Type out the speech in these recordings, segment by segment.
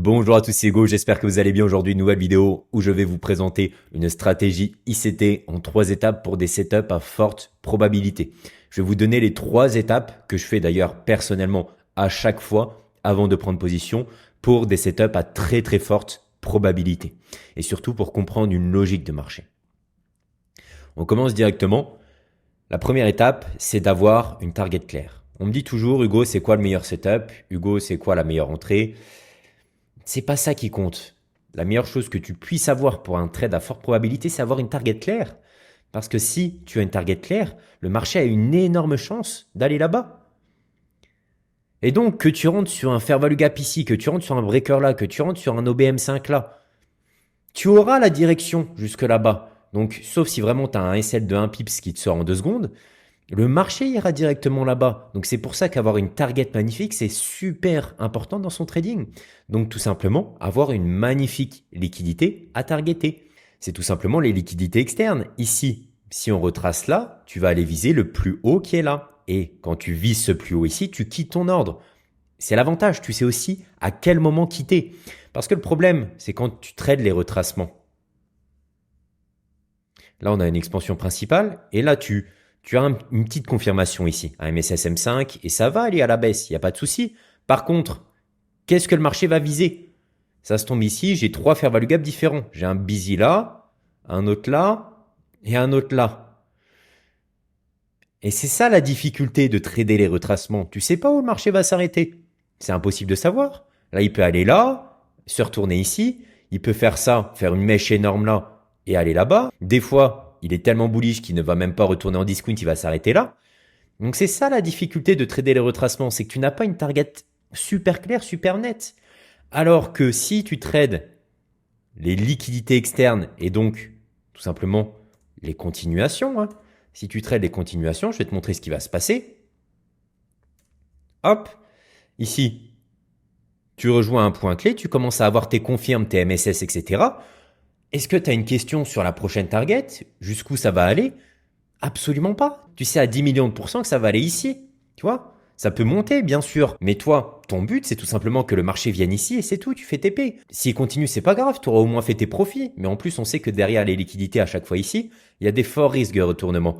Bonjour à tous, c'est Hugo, j'espère que vous allez bien. Aujourd'hui, une nouvelle vidéo où je vais vous présenter une stratégie ICT en 3 étapes pour des setups à forte probabilité. Je vais vous donner les 3 étapes que je fais d'ailleurs personnellement à chaque fois avant de prendre position pour des setups à très forte probabilité et surtout pour comprendre une logique de marché. On commence directement. La première étape, c'est d'avoir une target claire. On me dit toujours, Hugo, c'est quoi le meilleur setup? Hugo, c'est quoi la meilleure entrée? C'est pas ça qui compte. La meilleure chose que tu puisses avoir pour un trade à forte probabilité, c'est avoir une target claire. Parce que si tu as une target claire, le marché a une énorme chance d'aller là-bas. Et donc, que tu rentres sur un fair value gap ici, que tu rentres sur un breaker là, que tu rentres sur un OBM5 là, tu auras la direction jusque là-bas. Donc, sauf si vraiment tu as un SL de 1 pips qui te sort en 2 secondes, le marché ira directement là-bas. Donc c'est pour ça qu'avoir une target magnifique, c'est super important dans son trading. Donc tout simplement, avoir une magnifique liquidité à targeter. C'est tout simplement les liquidités externes. Ici, si on retrace là, tu vas aller viser le plus haut qui est là. Et quand tu vises ce plus haut ici, tu quittes ton ordre. C'est l'avantage, tu sais aussi à quel moment quitter. Parce que le problème, c'est quand tu trades les retracements. Là, on a une expansion principale et là, tu as une petite confirmation ici, un MSS M5 et ça va aller à la baisse, il n'y a pas de souci. Par contre, qu'est-ce que le marché va viser? Ça se tombe ici, j'ai 3 fair value gap différents. J'ai un busy là, un autre là et un autre là. Et c'est ça la difficulté de trader les retracements. Tu sais pas où le marché va s'arrêter. C'est impossible de savoir. Là, il peut aller là, se retourner ici. Il peut faire ça, faire une mèche énorme là et aller là-bas. Des fois, il est tellement bullish qu'il ne va même pas retourner en discount, il va s'arrêter là. Donc c'est ça la difficulté de trader les retracements, c'est que tu n'as pas une target super claire, super nette. Alors que si tu trades les liquidités externes et donc tout simplement les continuations, hein, si tu trades les continuations, je vais te montrer ce qui va se passer. Hop, ici, tu rejoins un point clé, tu commences à avoir tes confirmes, tes MSS, etc. Est-ce que tu as une question sur la prochaine target? Jusqu'où ça va aller? Absolument pas. Tu sais à 10 millions de pourcents que ça va aller ici. Tu vois? Ça peut monter, bien sûr. Mais toi, ton but, c'est tout simplement que le marché vienne ici et c'est tout, tu fais TP. S'il continue, c'est pas grave, tu auras au moins fait tes profits. Mais en plus, on sait que derrière les liquidités à chaque fois ici, il y a des forts risques de retournement.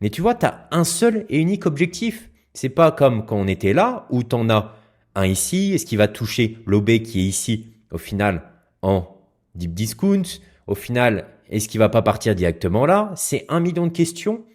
Mais tu vois, tu as un seul et unique objectif. C'est pas comme quand on était là, où tu en as un ici, est-ce qu'il va toucher l'OB qui est ici, au final, en deep discount? Au final, est-ce qu'il va pas partir directement là? C'est 1 million de questions.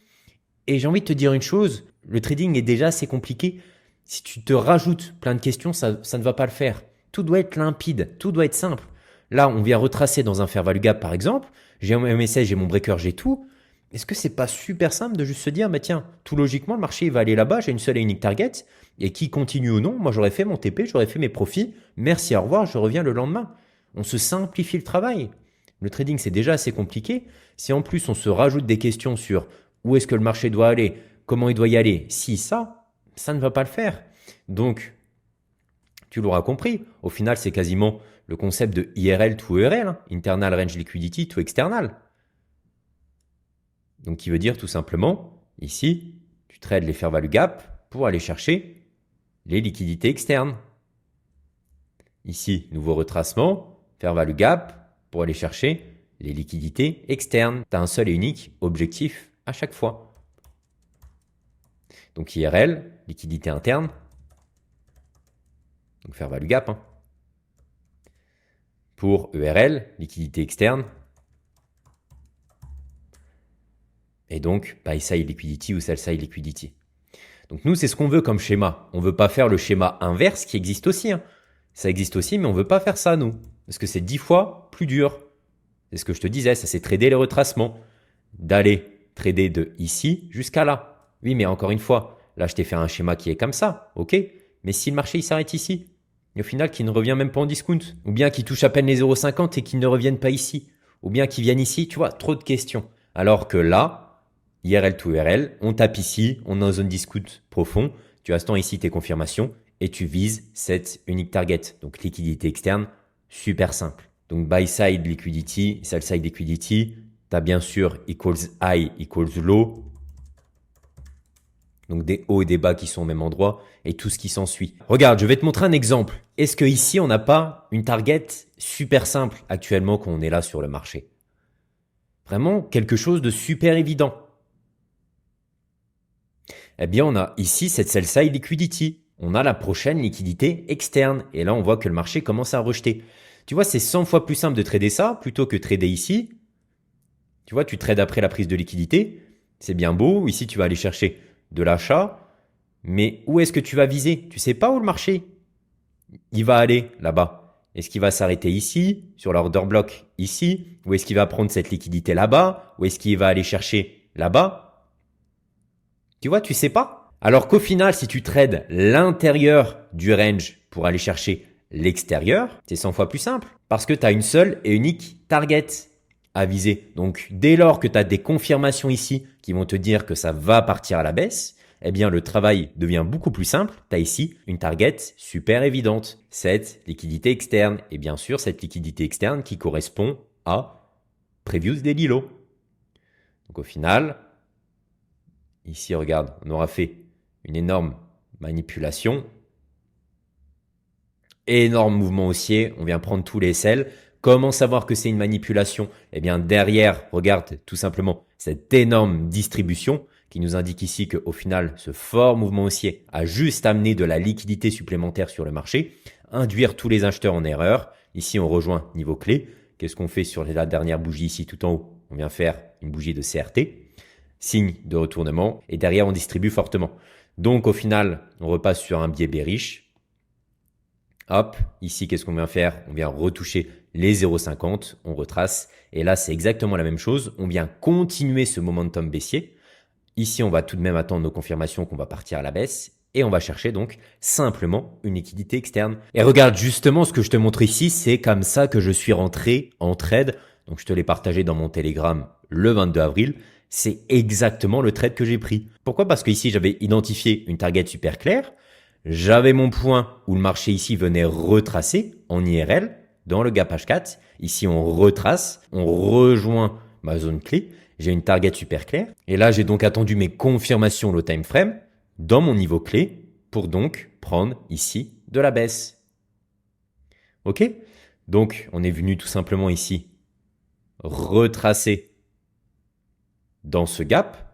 Et j'ai envie de te dire une chose, le trading est déjà assez compliqué. Si tu te rajoutes plein de questions, ça ne va pas le faire. Tout doit être limpide, tout doit être simple. Là, on vient retracer dans un fair value gap par exemple. J'ai un MSS, j'ai mon breaker, j'ai tout. Est-ce que c'est pas super simple de juste se dire, bah tiens, tout logiquement, le marché il va aller là-bas, j'ai une seule et unique target, et qui continue ou non, moi j'aurais fait mon TP, j'aurais fait mes profits, merci, au revoir, je reviens le lendemain. On se simplifie le travail. Le trading, c'est déjà assez compliqué. Si en plus on se rajoute des questions sur où est-ce que le marché doit aller, comment il doit y aller, si ça ne va pas le faire. Donc, tu l'auras compris, au final, c'est quasiment le concept de IRL to ERL, hein, Internal Range Liquidity to External. Donc, qui veut dire tout simplement, ici, tu trades les fair value gap pour aller chercher les liquidités externes. Ici, nouveau retracement, fair value gap pour aller chercher les liquidités externes. Tu as un seul et unique objectif à chaque fois. Donc IRL, liquidité interne. Donc fair value gap. Hein. Pour ERL, liquidité externe. Et donc buy side liquidity ou sell side liquidity. Donc nous, c'est ce qu'on veut comme schéma. On ne veut pas faire le schéma inverse qui existe aussi. Hein. Ça existe aussi, mais on ne veut pas faire ça, nous. Parce que c'est 10 fois plus dur. C'est ce que je te disais, ça c'est trader les retracements. D'aller trader de ici jusqu'à là. Oui, mais encore une fois, là je t'ai fait un schéma qui est comme ça, ok? Mais si le marché il s'arrête ici, et au final qu'il ne revient même pas en discount, ou bien qu'il touche à peine les 0,50 et qu'il ne revienne pas ici, ou bien qu'il vienne ici, tu vois, trop de questions. Alors que là, IRL to IRL, on tape ici, on est en zone discount profond, tu attends ici tes confirmations et tu vises cette unique target. Donc liquidité externe, super simple. Donc buy side liquidity, sell side liquidity, tu as bien sûr equals high equals low. Donc des hauts et des bas qui sont au même endroit et tout ce qui s'ensuit. Regarde, je vais te montrer un exemple. Est-ce que ici on n'a pas une target super simple actuellement quand on est là sur le marché? Vraiment quelque chose de super évident. Eh bien, on a ici cette sell-side liquidity. On a la prochaine liquidité externe. Et là, on voit que le marché commence à rejeter. Tu vois, c'est 100 fois plus simple de trader ça plutôt que trader ici. Tu vois, tu trades après la prise de liquidité. C'est bien beau. Ici, tu vas aller chercher de l'achat. Mais où est-ce que tu vas viser? Tu sais pas où le marché il va aller là-bas. Est-ce qu'il va s'arrêter ici, sur l'order block ici? Ou est-ce qu'il va prendre cette liquidité là-bas? Ou est-ce qu'il va aller chercher là-bas? Tu vois, tu sais pas. Alors qu'au final, si tu trades l'intérieur du range pour aller chercher l'extérieur, c'est 100 fois plus simple. Parce que tu as une seule et unique target à viser. Donc, dès lors que tu as des confirmations ici qui vont te dire que ça va partir à la baisse, eh bien, le travail devient beaucoup plus simple. Tu as ici une target super évidente, cette liquidité externe. Et bien sûr, cette liquidité externe qui correspond à Previous Daily Low. Donc, au final, ici, regarde, on aura fait une énorme manipulation. Énorme mouvement haussier. On vient prendre tous les sells. Comment savoir que c'est une manipulation? Eh bien, derrière, regarde tout simplement cette énorme distribution qui nous indique ici qu'au final, ce fort mouvement haussier a juste amené de la liquidité supplémentaire sur le marché, induire tous les acheteurs en erreur. Ici, on rejoint niveau clé. Qu'est-ce qu'on fait sur la dernière bougie ici tout en haut? On vient faire une bougie de CRT, signe de retournement, et derrière, on distribue fortement. Donc, au final, on repasse sur un biais bearish. Hop, ici, qu'est-ce qu'on vient faire? On vient retoucher les 0,50, on retrace. Et là, c'est exactement la même chose. On vient continuer ce momentum baissier. Ici, on va tout de même attendre nos confirmations qu'on va partir à la baisse. Et on va chercher donc simplement une liquidité externe. Et regarde, justement, ce que je te montre ici, c'est comme ça que je suis rentré en trade. Donc, je te l'ai partagé dans mon Telegram le 22 avril. C'est exactement le trade que j'ai pris. Pourquoi? Parce que ici, j'avais identifié une target super claire. J'avais mon point où le marché ici venait retracer en IRL dans le gap H4. Ici, on retrace, on rejoint ma zone clé. J'ai une target super claire. Et là, j'ai donc attendu mes confirmations low time frame dans mon niveau clé pour donc prendre ici de la baisse. OK? Donc, on est venu tout simplement ici retracer dans ce gap.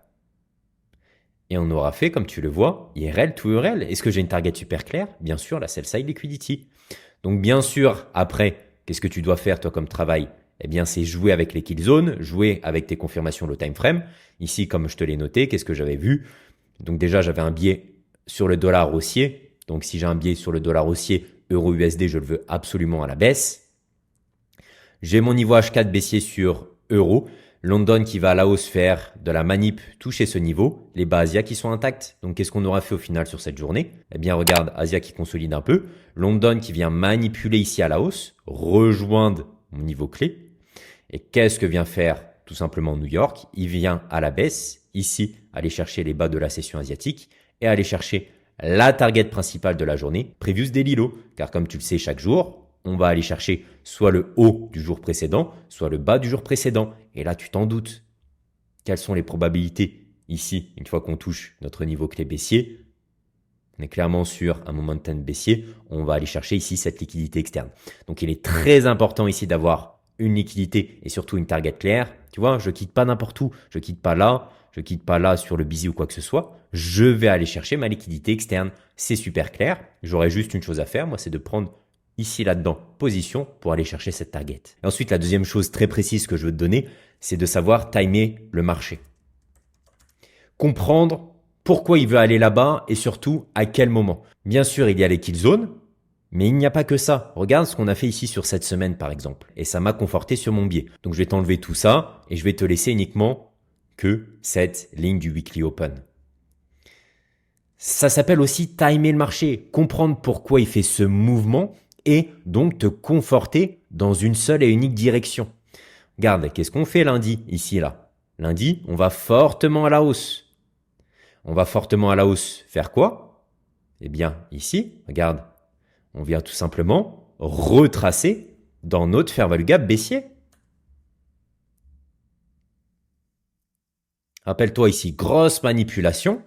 Et on aura fait, comme tu le vois, IRL to URL. Est-ce que j'ai une target super claire? Bien sûr, la sell side liquidity. Donc, bien sûr, après, qu'est-ce que tu dois faire, toi, comme travail? Eh bien, c'est jouer avec les kill zones, jouer avec tes confirmations low time frame. Ici, comme je te l'ai noté, qu'est-ce que j'avais vu? Donc, déjà, j'avais un biais sur le dollar haussier. Donc, si j'ai un biais sur le dollar haussier, euro USD, je le veux absolument à la baisse. J'ai mon niveau H4 baissier sur euro. London qui va à la hausse faire de la manip toucher ce niveau. Les bas Asia qui sont intacts. Donc, qu'est-ce qu'on aura fait au final sur cette journée? Eh bien, regarde, Asia qui consolide un peu. London qui vient manipuler ici à la hausse, rejoindre mon niveau clé. Et qu'est-ce que vient faire tout simplement New York? Il vient à la baisse, ici, aller chercher les bas de la session asiatique et aller chercher la target principale de la journée, Previous Daily Low. Car comme tu le sais, chaque jour, on va aller chercher soit le haut du jour précédent, soit le bas du jour précédent. Et là, tu t'en doutes. Quelles sont les probabilités ici, une fois qu'on touche notre niveau clé baissier? On est clairement sur un momentum baissier. On va aller chercher ici cette liquidité externe. Donc, il est très important ici d'avoir une liquidité et surtout une target claire. Tu vois, je quitte pas n'importe où. Je quitte pas là. Je quitte pas là sur le busy ou quoi que ce soit. Je vais aller chercher ma liquidité externe. C'est super clair. J'aurais juste une chose à faire. Moi, c'est de prendre ici, là-dedans, position pour aller chercher cette target. Et ensuite, la deuxième chose très précise que je veux te donner, c'est de savoir timer le marché. Comprendre pourquoi il veut aller là-bas et surtout à quel moment. Bien sûr, il y a les kill zones, mais il n'y a pas que ça. Regarde ce qu'on a fait ici sur cette semaine, par exemple. Et ça m'a conforté sur mon biais. Donc, je vais t'enlever tout ça et je vais te laisser uniquement que cette ligne du weekly open. Ça s'appelle aussi timer le marché, comprendre pourquoi il fait ce mouvement et donc te conforter dans une seule et unique direction. Regarde, qu'est-ce qu'on fait lundi, ici, là? Lundi, on va fortement à la hausse. On va fortement à la hausse faire quoi? Eh bien, ici, regarde, on vient tout simplement retracer dans notre fair value gap baissier. Rappelle-toi ici, grosse manipulation.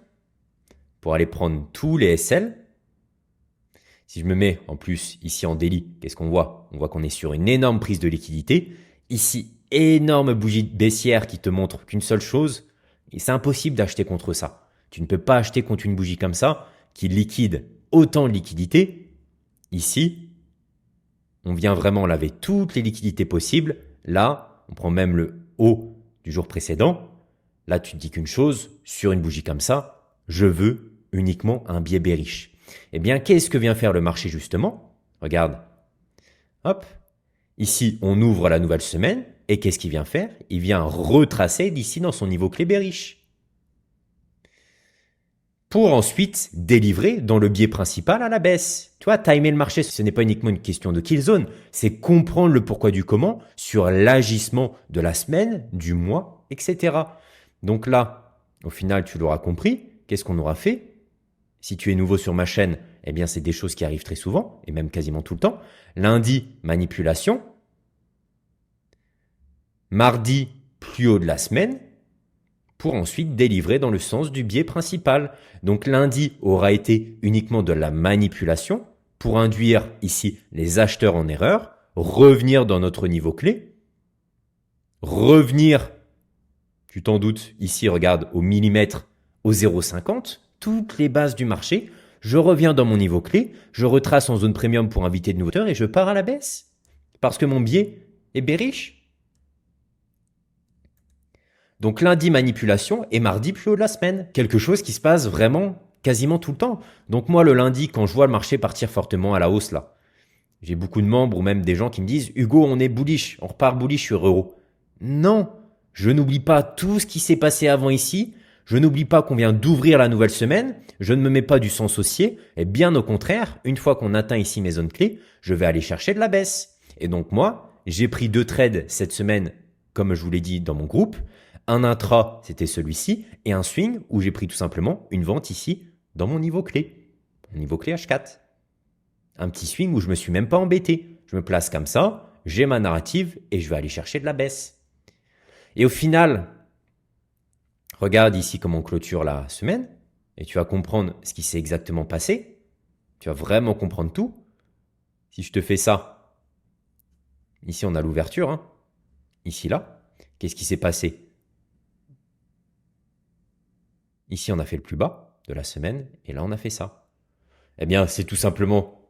pour aller prendre tous les SL. Si je me mets en plus ici en daily, qu'est-ce qu'on voit? On voit qu'on est sur une énorme prise de liquidité. Ici, énorme bougie baissière qui te montre qu'une seule chose, et c'est impossible d'acheter contre ça. Tu ne peux pas acheter contre une bougie comme ça qui liquide autant de liquidités. Ici, on vient vraiment laver toutes les liquidités possibles. Là, on prend même le haut du jour précédent. Là, tu te dis qu'une chose, sur une bougie comme ça, je veux uniquement un biais bearish. Eh bien, qu'est-ce que vient faire le marché justement? Regarde. Hop. Ici, on ouvre la nouvelle semaine. Et qu'est-ce qu'il vient faire? Il vient retracer d'ici dans son niveau clé bearish. Pour ensuite délivrer dans le biais principal à la baisse. Tu vois, timer le marché, ce n'est pas uniquement une question de kill zone, c'est comprendre le pourquoi du comment sur l'agissement de la semaine, du mois, etc. Donc là, au final, tu l'auras compris. Qu'est-ce qu'on aura fait? Si tu es nouveau sur ma chaîne, eh bien, c'est des choses qui arrivent très souvent, et même quasiment tout le temps. Lundi, manipulation. Mardi, plus haut de la semaine, pour ensuite délivrer dans le sens du biais principal. Donc lundi aura été uniquement de la manipulation pour induire ici les acheteurs en erreur, revenir dans notre niveau clé, revenir, tu t'en doutes, ici regarde au millimètre, au 0,50, toutes les bases du marché, je reviens dans mon niveau clé, je retrace en zone premium pour inviter de nouveaux acteurs et je pars à la baisse. Parce que mon biais est bearish. Donc lundi, manipulation et mardi, plus haut de la semaine. Quelque chose qui se passe vraiment quasiment tout le temps. Donc moi, le lundi, quand je vois le marché partir fortement à la hausse là, j'ai beaucoup de membres ou même des gens qui me disent « Hugo, on est bullish, on repart bullish sur euro ». Non, je n'oublie pas tout ce qui s'est passé avant ici. Je n'oublie pas qu'on vient d'ouvrir la nouvelle semaine. Je ne me mets pas du sens haussier. Et bien au contraire, une fois qu'on atteint ici mes zones clés, je vais aller chercher de la baisse. Et donc moi, j'ai pris 2 trades cette semaine, comme je vous l'ai dit dans mon groupe. Un intra, c'était celui-ci, et un swing où j'ai pris tout simplement une vente ici dans mon niveau clé. Mon niveau clé H4. Un petit swing où je me suis même pas embêté. Je me place comme ça, j'ai ma narrative et je vais aller chercher de la baisse. Et au final, regarde ici comment on clôture la semaine et tu vas comprendre ce qui s'est exactement passé. Tu vas vraiment comprendre tout. Si je te fais ça, ici on a l'ouverture, hein. Ici là, qu'est-ce qui s'est passé? Ici, on a fait le plus bas de la semaine et là, on a fait ça. Eh bien, c'est tout simplement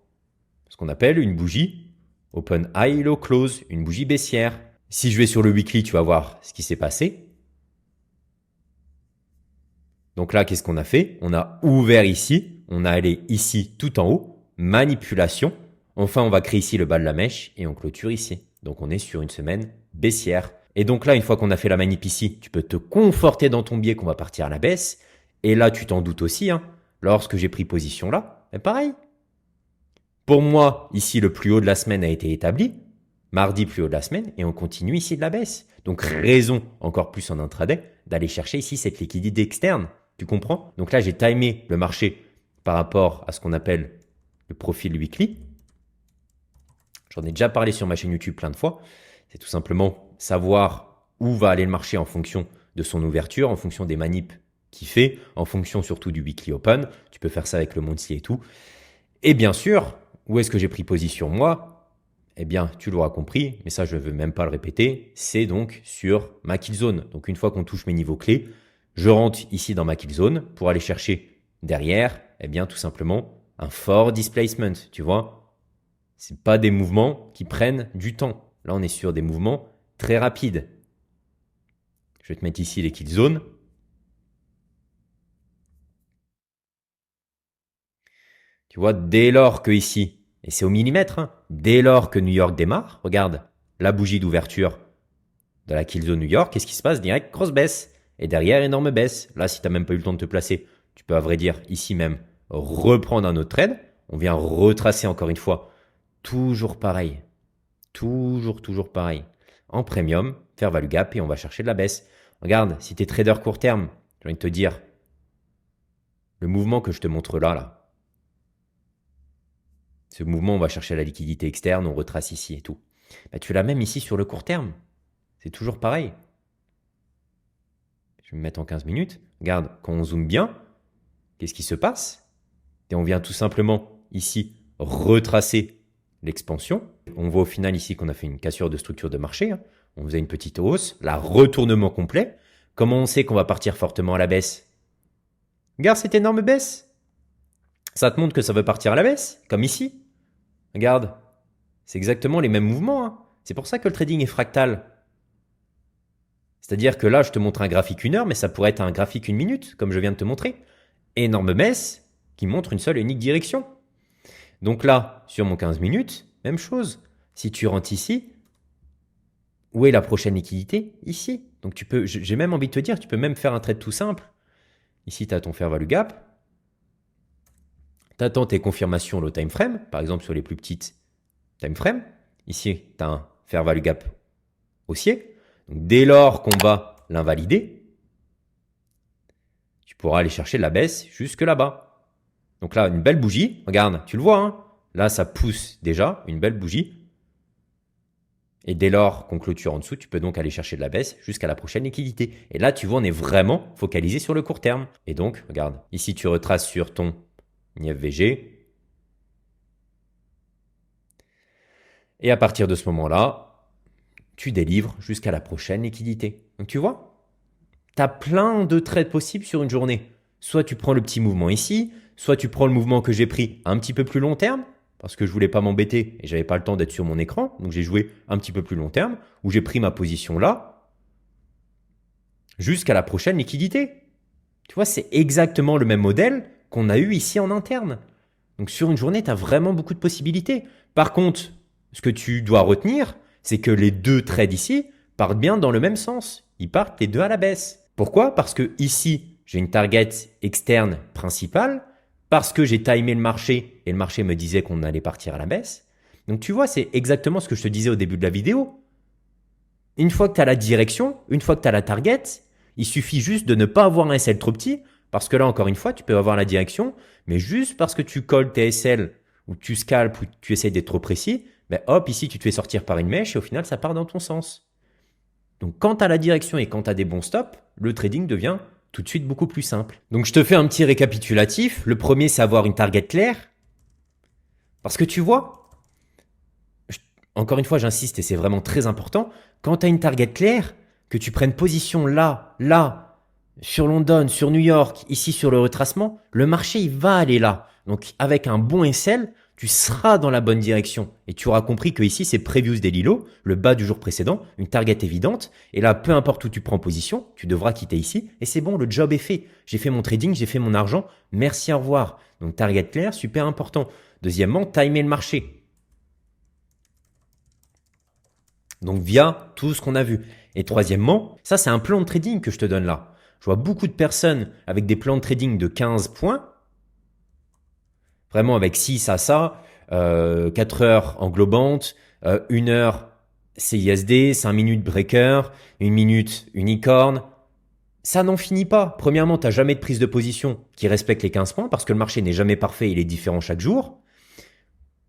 ce qu'on appelle une bougie open high, low close, une bougie baissière. Si je vais sur le weekly, tu vas voir ce qui s'est passé. Donc là, qu'est-ce qu'on a fait? On a ouvert ici, on a allé ici tout en haut, manipulation. Enfin, on va créer ici le bas de la mèche et on clôture ici. Donc, on est sur une semaine baissière. Et donc là, une fois qu'on a fait la manip ici, tu peux te conforter dans ton biais qu'on va partir à la baisse. Et là, tu t'en doutes aussi, hein, lorsque j'ai pris position là, c'est pareil. Pour moi, ici, le plus haut de la semaine a été établi. Mardi, plus haut de la semaine, et on continue ici de la baisse. Donc, raison, encore plus en intraday, d'aller chercher ici cette liquidité externe. Tu comprends? Donc là, j'ai timé le marché par rapport à ce qu'on appelle le profil weekly. J'en ai déjà parlé sur ma chaîne YouTube plein de fois. C'est tout simplement savoir où va aller le marché en fonction de son ouverture, en fonction des manips qu'il fait, en fonction surtout du weekly open. Tu peux faire ça avec le monthly et tout. Et bien sûr, où est-ce que j'ai pris position moi? Eh bien, tu l'auras compris, mais ça, je ne veux même pas le répéter. C'est donc sur ma kill zone. Donc, une fois qu'on touche mes niveaux clés, je rentre ici dans ma kill zone pour aller chercher derrière, eh bien, tout simplement, un fort displacement, tu vois. C'est pas des mouvements qui prennent du temps. Là, on est sur des mouvements très rapides. Je vais te mettre ici les kill zones. Tu vois, dès lors que ici, et c'est au millimètre, hein, dès lors que New York démarre, regarde la bougie d'ouverture de la kill zone New York, qu'est-ce qui se passe? Direct, grosse baisse. Et derrière, énorme baisse. Là, si tu n'as même pas eu le temps de te placer, tu peux à vrai dire ici même reprendre un autre trade. On vient retracer encore une fois. Toujours pareil. Toujours pareil. En premium, faire value gap et on va chercher de la baisse. Regarde, si tu es trader court terme, j'ai envie de te dire, le mouvement que je te montre là, ce mouvement, on va chercher la liquidité externe, on retrace ici et tout. Bah, tu l'as même ici sur le court terme. C'est toujours pareil. Je vais me mettre en 15 minutes. Regarde, quand on zoome bien, qu'est-ce qui se passe? Et on vient tout simplement ici retracer l'expansion. On voit au final ici qu'on a fait une cassure de structure de marché. Hein. On faisait une petite hausse, là, retournement complet. Comment on sait qu'on va partir fortement à la baisse? Regarde cette énorme baisse. Ça te montre que ça veut partir à la baisse, comme ici. Regarde, c'est exactement les mêmes mouvements. Hein. C'est pour ça que le trading est fractal. C'est-à-dire que là, je te montre un graphique 1 heure, mais ça pourrait être un graphique 1 minute, comme je viens de te montrer. Énorme baisse qui montre une seule et unique direction. Donc là, sur mon 15 minutes, même chose. Si tu rentres ici, où est la prochaine liquidité? Ici. Donc tu peux, j'ai même envie de te dire, tu peux même faire un trade tout simple. Ici, tu as ton fair value gap. Tu attends tes confirmations low time frame, par exemple sur les plus petites time frame. Ici, tu as un fair value gap haussier. Donc dès lors qu'on va l'invalider, tu pourras aller chercher la baisse jusque là-bas. Donc là, une belle bougie. Regarde, tu le vois, hein. Là, ça pousse déjà, une belle bougie. Et dès lors qu'on clôture en dessous, tu peux donc aller chercher de la baisse jusqu'à la prochaine liquidité. Et là, tu vois, on est vraiment focalisé sur le court terme. Et donc, regarde, ici, tu retraces sur ton IFVG. Et à partir de ce moment-là, tu délivres jusqu'à la prochaine liquidité. Donc, tu vois, tu as plein de trades possibles sur une journée. Soit tu prends le petit mouvement ici, soit tu prends le mouvement que j'ai pris un petit peu plus long terme, parce que je voulais pas m'embêter et j'avais pas le temps d'être sur mon écran, donc j'ai joué un petit peu plus long terme, où j'ai pris ma position là, jusqu'à la prochaine liquidité. Tu vois, c'est exactement le même modèle qu'on a eu ici en interne. Donc sur une journée, tu as vraiment beaucoup de possibilités. Par contre, ce que tu dois retenir, c'est que les deux trades ici partent bien dans le même sens. Ils partent les deux à la baisse. Pourquoi? Parce que ici, j'ai une target externe principale, parce que j'ai timé le marché et le marché me disait qu'on allait partir à la baisse. Donc tu vois, c'est exactement ce que je te disais au début de la vidéo. Une fois que tu as la direction, une fois que tu as la target, il suffit juste de ne pas avoir un SL trop petit, parce que là, encore une fois, tu peux avoir la direction, mais juste parce que tu colles tes SL, ou tu scalpes, ou tu essaies d'être trop précis, ben hop, ici, tu te fais sortir par une mèche, et au final, ça part dans ton sens. Donc quand tu as la direction et quand tu as des bons stops, le trading devient tout de suite beaucoup plus simple. Donc je te fais un petit récapitulatif. Le premier, c'est avoir une target claire. Parce que tu vois, encore une fois, j'insiste et c'est vraiment très important, quand tu as une target claire, que tu prennes position là, là, sur London, sur New York, ici sur le retracement, le marché, il va aller là. Donc avec un bon SL, tu seras dans la bonne direction. Et tu auras compris que ici, c'est Previous Daily Low, le bas du jour précédent, une target évidente. Et là, peu importe où tu prends position, tu devras quitter ici. Et c'est bon, le job est fait. J'ai fait mon trading, j'ai fait mon argent. Merci, au revoir. Donc target clair, super important. Deuxièmement, timer le marché. Donc via tout ce qu'on a vu. Et troisièmement, ça c'est un plan de trading que je te donne là. Je vois beaucoup de personnes avec des plans de trading de 15 points, vraiment avec 6 à ça, 4 heures englobantes, 1 heure CISD, 5 minutes breaker, 1 minute unicorn. Ça n'en finit pas. Premièrement, tu n'as jamais de prise de position qui respecte les 15 points parce que le marché n'est jamais parfait, il est différent chaque jour.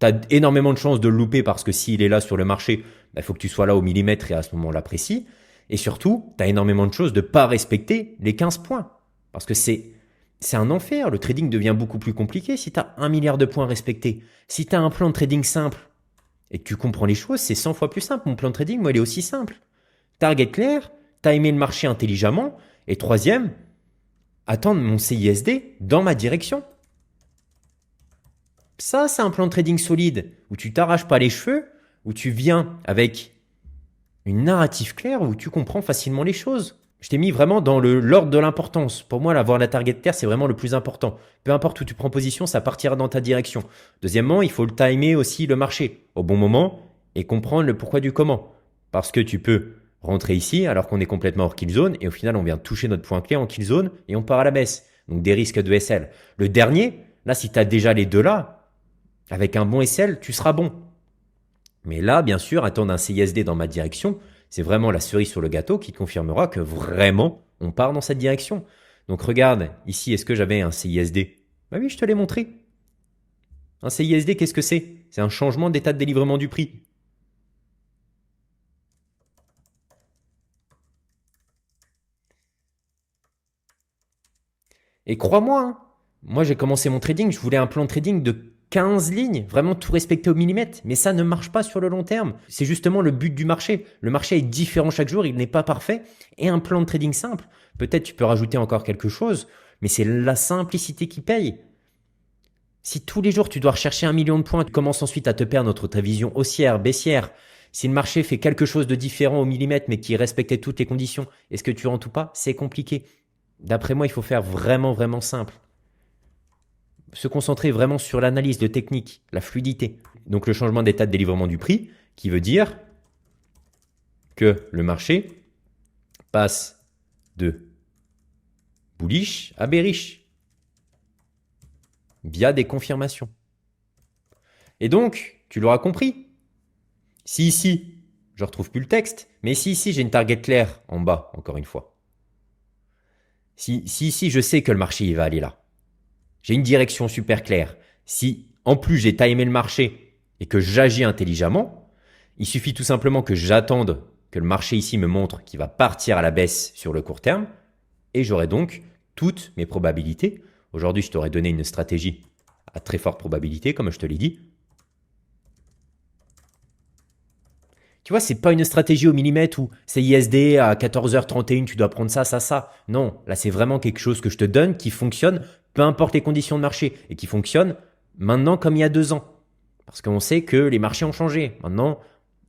Tu as énormément de chances de le louper parce que s'il est là sur le marché, il faut que tu sois là au millimètre et à ce moment-là précis. Et surtout, tu as énormément de choses de ne pas respecter les 15 points. Parce que c'est un enfer. Le trading devient beaucoup plus compliqué si tu as 1 milliard de points respectés. Si tu as un plan de trading simple et que tu comprends les choses, c'est 100 fois plus simple. Mon plan de trading, moi, il est aussi simple. Target clair, timer le marché intelligemment. Et troisième, attendre mon CISD dans ma direction. Ça, c'est un plan de trading solide où tu t'arraches pas les cheveux, où tu viens avec une narrative claire, où tu comprends facilement les choses. Je t'ai mis vraiment dans l'ordre de l'importance. Pour moi, avoir la target claire, c'est vraiment le plus important. Peu importe où tu prends position, ça partira dans ta direction. Deuxièmement, il faut le timer aussi le marché au bon moment et comprendre le pourquoi du comment. Parce que tu peux rentrer ici alors qu'on est complètement hors kill zone et au final, on vient toucher notre point clé en kill zone et on part à la baisse. Donc des risques de SL. Le dernier, là, si tu as déjà les deux là, avec un bon SL, tu seras bon. Mais là, bien sûr, attendre un CISD dans ma direction, c'est vraiment la cerise sur le gâteau qui confirmera que vraiment, on part dans cette direction. Donc regarde, ici, est-ce que j'avais un CISD? Bah oui, je te l'ai montré. Un CISD, qu'est-ce que c'est? C'est un changement d'état de délivrement du prix. Et crois-moi, hein, Moi, j'ai commencé mon trading, je voulais un plan de trading de 15 lignes, vraiment tout respecter au millimètre, mais ça ne marche pas sur le long terme. C'est justement le but du marché. Le marché est différent chaque jour, il n'est pas parfait. Et un plan de trading simple, peut-être tu peux rajouter encore quelque chose, mais c'est la simplicité qui paye. Si tous les jours tu dois rechercher 1 million de points, tu commences ensuite à te perdre entre ta vision haussière, baissière. Si le marché fait quelque chose de différent au millimètre mais qui respectait toutes les conditions, est-ce que tu rentres ou pas? C'est compliqué. D'après moi, il faut faire vraiment, vraiment simple. Se concentrer vraiment sur l'analyse de technique, la fluidité. Donc le changement d'état de délivrement du prix, qui veut dire que le marché passe de bullish à bearish via des confirmations. Et donc, tu l'auras compris. Si ici, je ne retrouve plus le texte, mais si ici j'ai une target claire en bas, encore une fois. Si ici je sais que le marché il va aller là, j'ai une direction super claire. Si en plus j'ai timé le marché et que j'agis intelligemment, il suffit tout simplement que j'attende que le marché ici me montre qu'il va partir à la baisse sur le court terme et j'aurai donc toutes mes probabilités. Aujourd'hui, je t'aurais donné une stratégie à très forte probabilité, comme je te l'ai dit. Tu vois, c'est pas une stratégie au millimètre où c'est ISD à 14h31, tu dois prendre ça, ça, ça. Non, là, c'est vraiment quelque chose que je te donne qui fonctionne, peu importe les conditions de marché, et qui fonctionne maintenant comme il y a 2 ans. Parce qu'on sait que les marchés ont changé. Maintenant,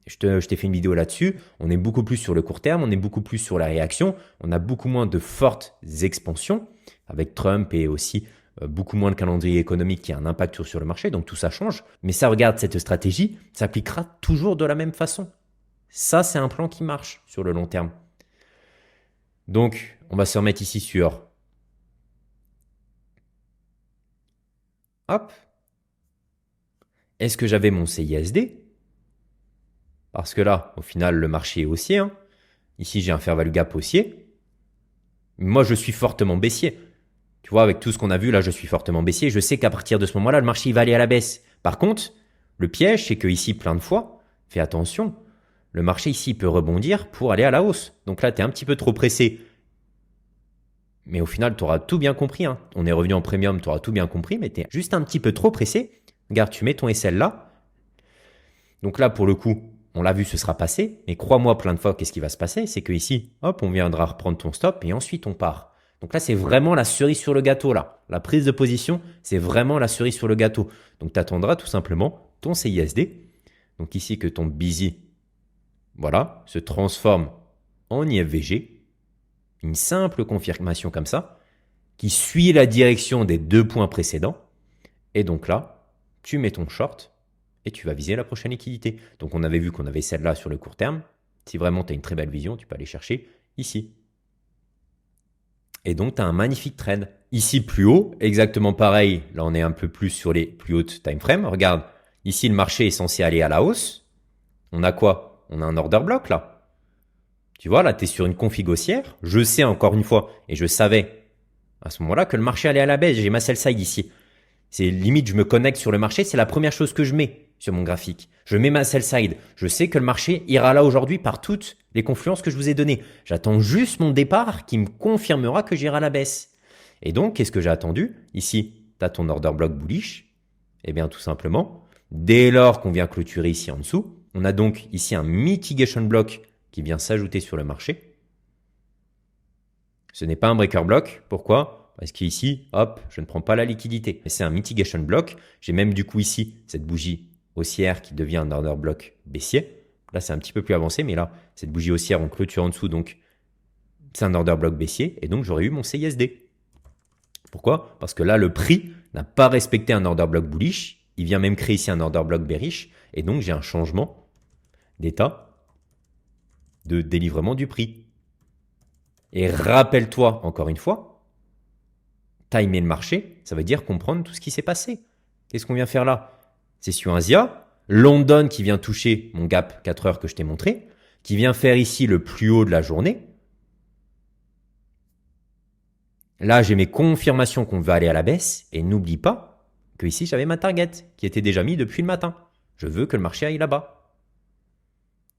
je t'ai fait une vidéo là-dessus. On est beaucoup plus sur le court terme, on est beaucoup plus sur la réaction. On a beaucoup moins de fortes expansions avec Trump et aussi beaucoup moins de calendrier économique qui a un impact sur le marché. Donc tout ça change. Mais ça, regarde, cette stratégie s'appliquera toujours de la même façon. Ça, c'est un plan qui marche sur le long terme. Donc, on va se remettre ici sur... Hop. Est-ce que j'avais mon CISD? Parce que là, au final, le marché est haussier. Hein. Ici, j'ai un fair value gap haussier. Moi, je suis fortement baissier. Tu vois, avec tout ce qu'on a vu, là, je suis fortement baissier. Je sais qu'à partir de ce moment-là, le marché il va aller à la baisse. Par contre, le piège, c'est que ici, plein de fois, fais attention, le marché ici peut rebondir pour aller à la hausse. Donc là, tu es un petit peu trop pressé. Mais au final, tu auras tout bien compris. Hein. On est revenu en premium, tu auras tout bien compris, mais tu es juste un petit peu trop pressé. Regarde, tu mets ton SL là. Donc là, pour le coup, on l'a vu, ce sera passé. Mais crois-moi, plein de fois, qu'est-ce qui va se passer? C'est que ici, hop, on viendra reprendre ton stop et ensuite on part. Donc là, c'est vraiment la cerise sur le gâteau là. La prise de position, c'est vraiment la cerise sur le gâteau. Donc tu attendras tout simplement ton CISD. Donc ici, que ton busy, voilà, se transforme en IFVG. Une simple confirmation comme ça, qui suit la direction des 2 points précédents. Et donc là, tu mets ton short et tu vas viser la prochaine liquidité. Donc on avait vu qu'on avait celle-là sur le court terme. Si vraiment tu as une très belle vision, tu peux aller chercher ici. Et donc tu as un magnifique trend. Ici plus haut, exactement pareil. Là on est un peu plus sur les plus hautes time frames. Regarde, ici le marché est censé aller à la hausse. On a quoi? On a un order block là. Tu vois, là tu es sur une config haussière. Je sais encore une fois, et je savais à ce moment-là que le marché allait à la baisse. J'ai ma sell side ici. C'est limite, je me connecte sur le marché, c'est la première chose que je mets sur mon graphique. Je mets ma sell side. Je sais que le marché ira là aujourd'hui par toutes les confluences que je vous ai données. J'attends juste mon départ qui me confirmera que j'irai à la baisse. Et donc, qu'est-ce que j'ai attendu? Ici, tu as ton order block bullish. Eh bien, tout simplement, dès lors qu'on vient clôturer ici en dessous, on a donc ici un mitigation block qui vient s'ajouter sur le marché. Ce n'est pas un breaker block. Pourquoi? Parce qu'ici, hop, je ne prends pas la liquidité. C'est un mitigation block. J'ai même du coup ici cette bougie haussière qui devient un order block baissier. Là, c'est un petit peu plus avancé, mais là, cette bougie haussière, on clôture en dessous, donc c'est un order block baissier. Et donc, j'aurais eu mon CISD. Pourquoi? Parce que là, le prix n'a pas respecté un order block bullish. Il vient même créer ici un order block bearish. Et donc, j'ai un changement d'état de délivrement du prix. Et rappelle-toi, encore une fois, timer le marché, ça veut dire comprendre tout ce qui s'est passé. Qu'est-ce qu'on vient faire là? C'est sur un ZIA, London qui vient toucher mon gap 4 heures que je t'ai montré, qui vient faire ici le plus haut de la journée. Là, j'ai mes confirmations qu'on va aller à la baisse. Et n'oublie pas que ici, j'avais ma target qui était déjà mise depuis le matin. Je veux que le marché aille là-bas.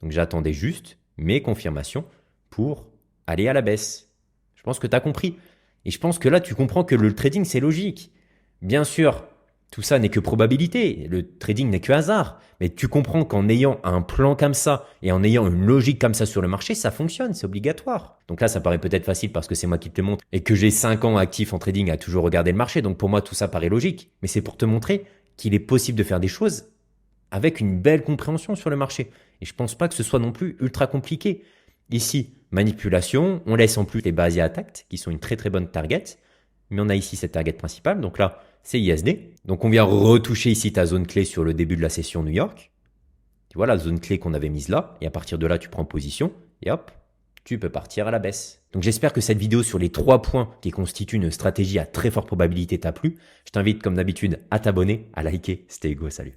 Donc, j'attendais juste mes confirmations pour aller à la baisse. Je pense que tu as compris. Et je pense que là, tu comprends que le trading, c'est logique. Bien sûr, tout ça n'est que probabilité, le trading n'est que hasard, mais tu comprends qu'en ayant un plan comme ça et en ayant une logique comme ça sur le marché, ça fonctionne, c'est obligatoire. Donc là, ça paraît peut-être facile parce que c'est moi qui te le montre et que j'ai 5 ans actif en trading à toujours regarder le marché, donc pour moi tout ça paraît logique, mais c'est pour te montrer qu'il est possible de faire des choses avec une belle compréhension sur le marché. Et je pense pas que ce soit non plus ultra compliqué. Ici, manipulation, on laisse en plus les basiers attaques qui sont une très très bonne target, mais on a ici cette target principale, donc là, c'est ISD. Donc on vient retoucher ici ta zone clé sur le début de la session New York. Tu vois la zone clé qu'on avait mise là, et à partir de là, tu prends position, et hop, tu peux partir à la baisse. Donc j'espère que cette vidéo sur les 3 points qui constituent une stratégie à très forte probabilité t'a plu. Je t'invite comme d'habitude à t'abonner, à liker. C'était Hugo, salut.